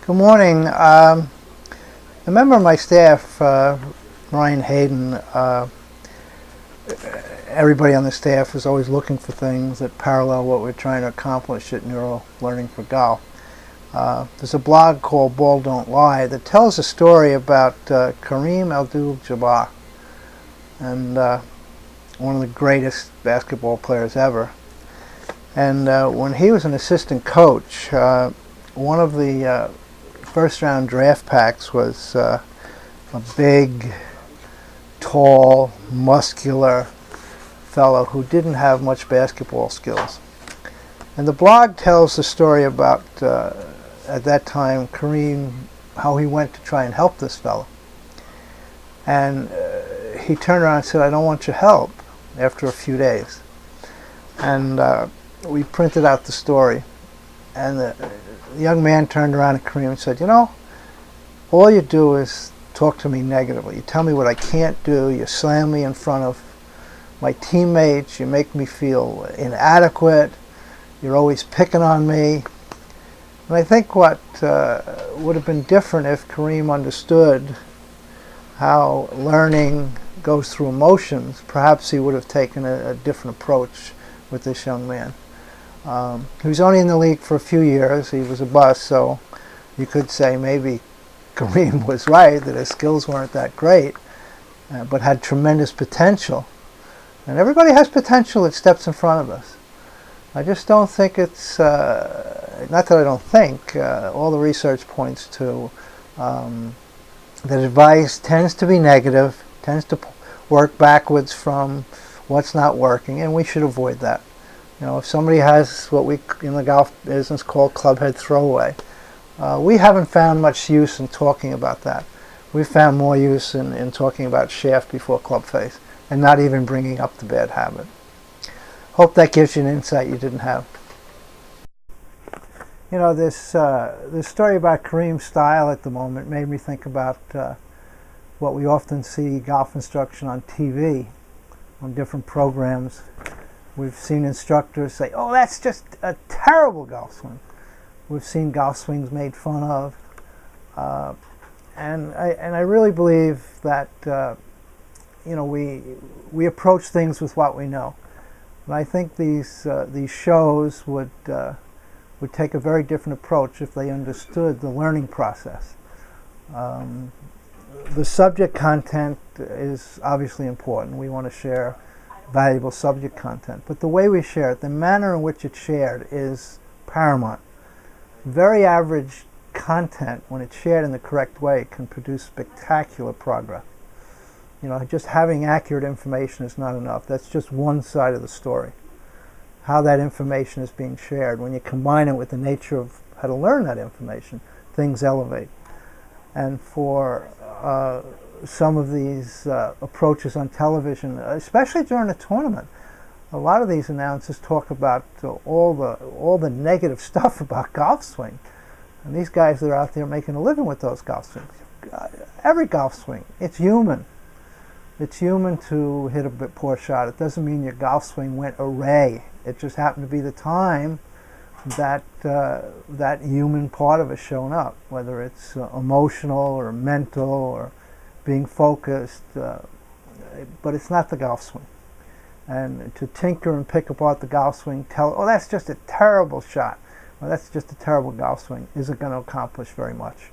Good morning. A member of my staff, Ryan Hayden, everybody on the staff is always looking for things that parallel what we're trying to accomplish at Neuro Learning for Golf. There's a blog called Ball Don't Lie that tells a story about Kareem Abdul-Jabbar, and one of the greatest basketball players ever. And when he was an assistant coach, one of the first round draft packs was a big, tall, muscular fellow who didn't have much basketball skills. And the blog tells the story about, at that time, Kareem, how he went to try and help this fellow. And he turned around and said, "I don't want your help," after a few days. And we printed out the story. And the young man turned around at Kareem and said, "You know, all you do is talk to me negatively. You tell me what I can't do. You slam me in front of my teammates. You make me feel inadequate. You're always picking on me." And I think what would have been different if Kareem understood how learning goes through emotions, perhaps he would have taken a different approach with this young man. He was only in the league for a few years. He was a bust, so you could say maybe Kareem was right, that his skills weren't that great, but had tremendous potential. And everybody has potential that steps in front of us. I just don't think it's, not that I don't think, all the research points to that advice tends to be negative, tends to work backwards from what's not working, and we should avoid that. You know, if somebody has what we in the golf business call clubhead throwaway, we haven't found much use in talking about that. We've found more use in talking about shaft before club face and not even bringing up the bad habit. Hope that gives you an insight you didn't have. You know, this story about Kareem's style at the moment made me think about what we often see golf instruction on TV, on different programs. We've seen instructors say, "Oh, that's just a terrible golf swing." We've seen golf swings made fun of. And I really believe that you know, we approach things with what we know. And I think these shows would take a very different approach if they understood the learning process. The subject content is obviously important. We want to share valuable subject content, but the way we share it, the manner in which it's shared, is paramount. Very average content, when it's shared in the correct way, can produce spectacular progress. You know, just having accurate information is not enough. That's just one side of the story. How that information is being shared, when you combine it with the nature of how to learn that information, things elevate. And for some of these approaches on television, especially during a tournament, a lot of these announcers talk about all the negative stuff about golf swing. And these guys that are out there making a living with those golf swings. Every golf swing, it's human. It's human to hit a poor shot. It doesn't mean your golf swing went array. It just happened to be the time that that human part of it showing up, whether it's emotional or mental or being focused, but it's not the golf swing. And to tinker and pick apart the golf swing, tell, "Oh, that's just a terrible shot," or "That's just a terrible golf swing," isn't going to accomplish very much.